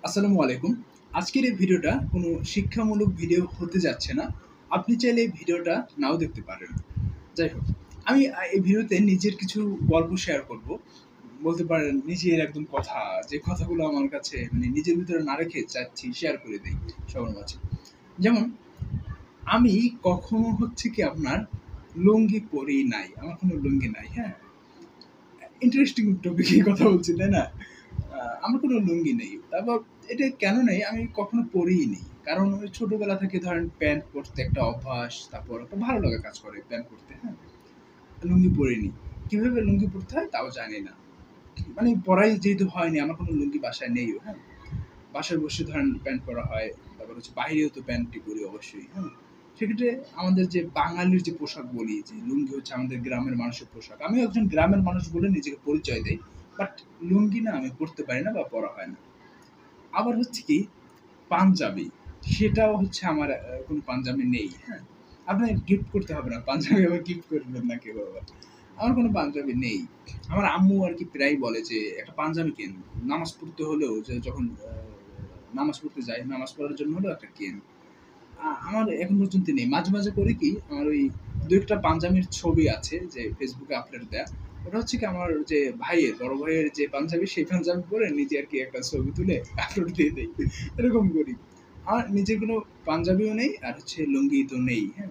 আসসালামু আলাইকুম। আজকের এই ভিডিওটা কোনো শিক্ষামূলক ভিডিও হতে যাচ্ছে না। আপনি চাইলে এই ভিডিওটা নাও দেখতে পারেন। যাই হোক, আমি এই ভিডিওতে নিজের কিছু গল্প শেয়ার করব। বলতে পারেন নিজের একদম কথা, যে কথাগুলো আমার কাছে মানে নিজের ভিতরে না রেখে চাচ্ছি শেয়ার করে দেই সবার মাঝে। যেমন আমি কখনো হচ্ছে কি আপনার লুঙ্গি পড়ি নাই। আমার কোনো লুঙ্গি নাই, হ্যাঁ? ইন্টারেস্টিং টপিকে কথা বলছি, তাই না? আমার কোনো লুঙ্গি নেই। তারপর এটা কেন নেই আমি কখনো পড়িই নি। কারণ ওই ছোটবেলা থেকে ধরেন প্যান্ট পরতে একটা অভ্যাস, তারপর একটা ভালো লাগা কাজ করে প্যান্ট পরতে, হ্যাঁ? লুঙ্গি পড়িনি। কিভাবে লুঙ্গি পড়তে হয় তাও জানি না। মানে পড়াই যেহেতু হয়নি, আমার কোনো লুঙ্গি বাসায় নেইও, হ্যাঁ? বাসায় বসে ধরেন প্যান্ট পরা হয়। তারপর হচ্ছে বাহিরেও তো প্যান্টই পরি অবশ্যই, হ্যাঁ? সেক্ষেত্রে আমাদের যে বাঙালির যে পোশাক বলি যে লুঙ্গি হচ্ছে আমাদের গ্রামের মানুষের পোশাক। আমিও একজন গ্রামের মানুষ বলে নিজেকে পরিচয় দেই। বাট লুঙ্গি না আমি পড়তে পারি না বা পরা হয় না। আবার হচ্ছে কি পাঞ্জাবি, সেটাও হচ্ছে আমার কোনো পাঞ্জাবি নেই, হ্যাঁ? আপনার গিফট করতে হবে না। পাঞ্জাবি আবার গিফট করবেন না কেউ আবার। আমার কোনো পাঞ্জাবি নেই। আমার আম্মু আরকি প্রায়ই বলে যে, "একটা পাঞ্জাবি কেন। নামাজ পড়তে হলেও যে যখন নামাজ পড়তে যাই, নামাজ পড়ার জন্য হলেও একটা কেন।" আমার এখন পর্যন্ত নেই। মাঝে, মাঝে করি কি আমার ওই ২-১ টা পাঞ্জাবির ছবি আছে যে Facebook এ আপলোড দেয়া। ওটা হচ্ছে কি আমার যে ভাইয়ের, বড় ভাইয়ের যে পাঞ্জাবি সেই পাঞ্জাবি পরে নিজে আরকি একটা ছবি তুলে আপলোড দিয়ে দেই। এরকম করি। আমার নিজের কোনো পাঞ্জাবিও নেই আর হচ্ছে লুঙ্গি তো নেই, হ্যাঁ?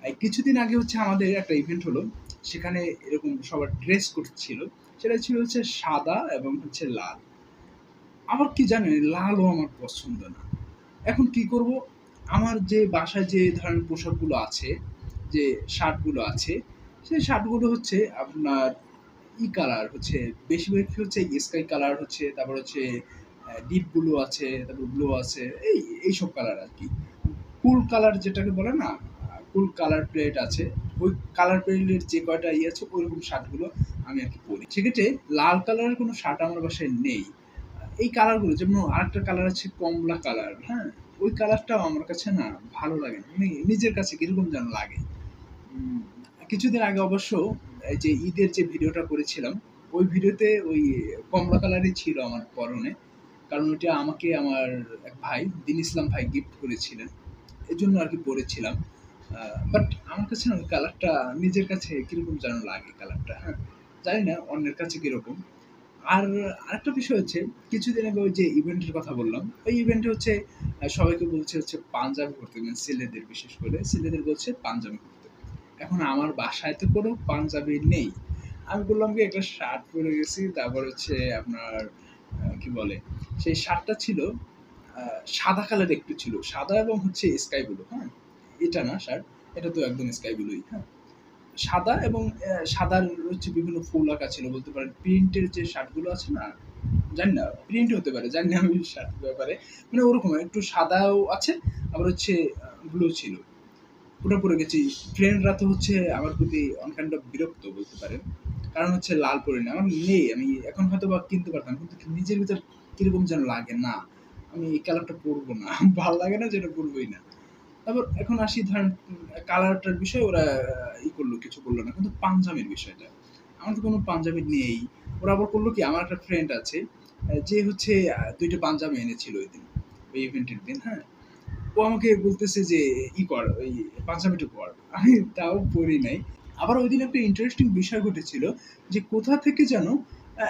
এই কিছুদিন আগে হচ্ছে আমাদের একটা ইভেন্ট হলো। সেখানে এরকম সবার ড্রেস কোড ছিল। সেটা ছিল হচ্ছে সাদা এবং হচ্ছে লাল। আবার কি জানেন? লালও আমার পছন্দ না। এখন কি করব? আমার যে বাসায় যে ধরেন পোশাকগুলো আছে, যে শার্টগুলো আছে, সেই শার্টগুলো হচ্ছে আপনার কালার হচ্ছে বেশিরভাগ হচ্ছে স্কাই কালার হচ্ছে, তারপর হচ্ছে ডিপ ব্লু আছে, তারপর ব্লু আছে। এইসব কালার আরকি। কুল কালার যেটাকে বলে না? কুল কালার প্লেট আছে। ওই কালার প্লেটের যে কয়টা আছে ওইরকম শার্টগুলো আমি আরকি পরি। সেক্ষেত্রে লাল কালারের কোনো শার্ট আমার বাসায় নেই। এই কালারগুলো যেমন আরেকটা কালার আছে কমলা কালার, হ্যাঁ? ওই কালারটাও আমার কাছে না ভালো লাগে না। মানে নিজের কাছে কিরকম যেন লাগে। উম কিছুদিন আগে অবশ্য এই যে ঈদের যে ভিডিওটা করেছিলাম, ওই ভিডিওতে ওই কমলা কালারই ছিল আমার পরনে। কারণ ওইটা আমাকে আমার এক ভাই, দীন ইসলাম ভাই গিফট করেছিলেন। এজন্য আরকি পড়েছিলাম। বাট আমার কাছে না ওই কালারটা নিজের কাছে কিরকম যেন লাগে কালারটা, হ্যাঁ? জানি না অন্যের কাছে কিরকম। আর আরেকটা বিষয় হচ্ছে কিছুদিন আগে ওই যে ইভেন্টের কথা বললাম, ওই ইভেন্টে হচ্ছে সবাইকে বলছে হচ্ছে পাঞ্জাবি পড়তে, মানে ছেলেদের বিশেষ করে ছেলেদের বলছে পাঞ্জাবি পড়তে। এখন আমার বাসায় তো কোনো পাঞ্জাবি নেই। আমি বললাম কি একটা শার্ট পরে গেছি, তারপর হচ্ছে আপনার কি বলে? সেই শার্টটা ছিল সাদা কালার একটু ছিল। সাদা এবং হচ্ছে স্কাই ব্লু, হ্যাঁ? এটা না শার্ট, এটা তো একদম স্কাই ব্লুই, হ্যাঁ? সাদা এবং সাদার হচ্ছে বিভিন্ন ফুল আঁকা ছিল বলতে পারেন। প্রিন্টের যে শার্টগুলো আছে না? জানি না, প্রিন্ট হতে পারে। জানি না আমি শার্টের ব্যাপারে। মানে ওরকম একটু সাদাও আছে, আবার হচ্ছে ব্লু ছিল। ওটা পরে গেছি। ফ্রেন্ডরা তো হচ্ছে আমার প্রতি অন কাইন্ড অফ বিরক্ত বলতে পারেন। কারণ হচ্ছে লাল পড়ি না। আমার নেই। আমি এখন হয়তোবা কিনতে পারতাম। কিন্তু নিজের ভিতর কিরকম যেন লাগে, না, আমি এই কালারটা পড়বো না। ভাল লাগে না যেটা পড়বোই না। তারপর এখন আসি ধরেন কালারটার বিষয়ে ওরা করলো, কিছু করলো না। কিন্তু পাঞ্জাবির বিষয়টা। আমার তো কোনো পাঞ্জাবি নেই। ওরা আবার করলো কি আমার একটা ফ্রেন্ড আছে যে হচ্ছে ২ টা পাঞ্জাবি এনেছিল ঐদিন। ওই ইভেন্টের দিন, হ্যাঁ? ও আমাকে বলতেছে যে কর ওই পাঞ্জাবিটা পর। আমি তাও পড়ি নাই। আবার ঐদিন একটা ইন্টারেস্টিং বিষয় ঘটেছিল যে কোথা থেকে যেন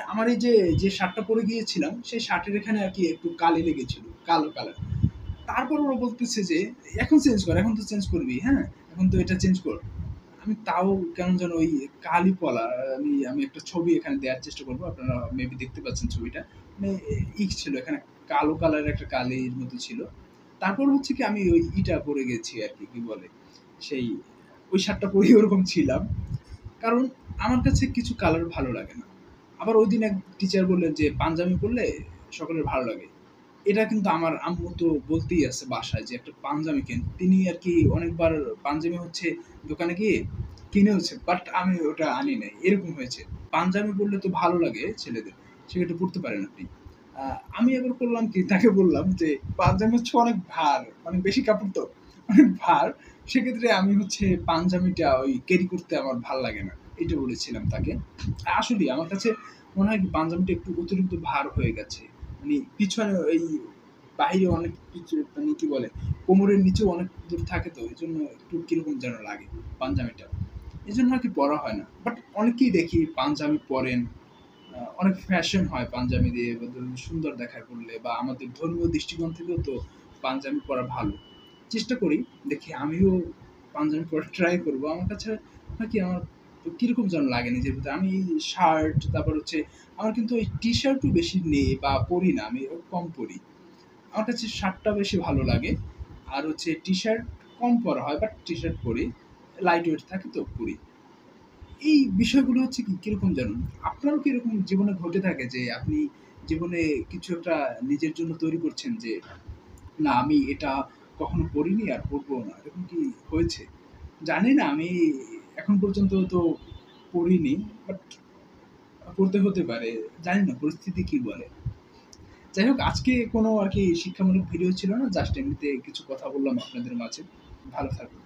আমার এই যে শার্টটা পরে গিয়েছিলাম সেই শার্টের এখানে আরকি একটু কালি লেগেছিল। কালো কালার। তারপর ওরা বলতেছে যে, "এখন চেঞ্জ কর, এখন তো চেঞ্জ করবি, হ্যাঁ? এখন তো এটা চেঞ্জ কর।" আমি তাও কেমন যেন ওই কালি পলা আমি একটা ছবি এখানে দেয়ার চেষ্টা করব। আপনারা মেবি দেখতে পাচ্ছেন ছবিটা। মানে ছিল এখানে কালো কালারের একটা কালির মতো ছিল। তারপর হচ্ছে কি আমি ওই পরে গেছি আরকি, কি বলে? সেই ওই শার্টটা পরেই ওরকম ছিলাম। কারণ আমার কাছে কিছু কালার ভালো লাগে না। আবার ঐদিন এক টিচার বললেন যে, "পাঞ্জাবি পড়লে সকলের ভালো লাগে।" এটা কিন্তু আমার আম্মু তো বলতেই আছে বাসায় যে, "একটা পাঞ্জাবি কেন।" তিনি আরকি অনেকবার পাঞ্জাবি হচ্ছে দোকানে গিয়ে কিনেওছে। বাট আমি ওটা আনি নাই। এরকম হয়েছে। পাঞ্জাবি পড়লে তো ভালো লাগে ছেলেদের। সেক্ষেত্রে পড়তে পারেন আপনি। আ আমি এবার করলাম কি তাকে বললাম যে, "পাঞ্জাবি হচ্ছে অনেক ভার। অনেক বেশি কাপড় তো। অনেক ভার। সেক্ষেত্রে আমি হচ্ছে পাঞ্জাবিটা ওই ক্যারি করতে আমার ভাল লাগে না।" এটা বলেছিলাম তাকে। আসলেই আমার কাছে মনে হয় কি পাঞ্জাবিটা একটু অতিরিক্ত ভার হয়ে গেছে। মানে পিছনে এই বাহিরে অনেক কিছু মানে কি বলে কোমরের নিচেও অনেক দূর থাকে, তো এই জন্য একটু কিরকম যেন লাগে পাঞ্জাবিটা, এই জন্য আর কি পরা হয় না। বাট অনেকেই দেখি পাঞ্জাবি পরেন, অনেক ফ্যাশন হয় পাঞ্জাবি দিয়ে, বা ধরুন সুন্দর দেখায় পড়লে, বা আমাদের ধর্মীয় দৃষ্টিকোণ থেকেও তো পাঞ্জাবি পরা ভালো। চেষ্টা করি, দেখি আমিও পাঞ্জাবি পরার ট্রাই করবো। আমার কাছে হয় কি, আমার কিরকম যেন লাগে নিজের ভিতরে। আমি শার্ট, তারপর হচ্ছে আমার কিন্তু ওই টি শার্টও বেশি নেই বা পরি না, আমি কম পরি। আমার কাছে শার্টটা বেশি ভালো লাগে, আর হচ্ছে টি শার্ট কম পরা হয়, বাট টি শার্ট পরি, লাইট ওয়েট থাকে তো পরি। এই বিষয়গুলো হচ্ছে কি কিরকম জানুন, আপনারও কি এরকম জীবনে ঘটে থাকে যে আপনি জীবনে কিছু একটা নিজের জন্য তৈরি করছেন যে না আমি এটা কখনো পড়িনি আর পড়বো না, এরকম কি হয়েছে? জানি না, আমি এখন পর্যন্ত তো পড়িনি, বাট পড়তে হতে পারে, জানি না পরিস্থিতি কি বলে। যাই হোক, আজকে কোনো আর কি শিক্ষামূলক ভিডিও ছিল না, জাস্ট এমনিতে কিছু কথা বললাম আপনাদের মাঝে। ভালো থাকবেন।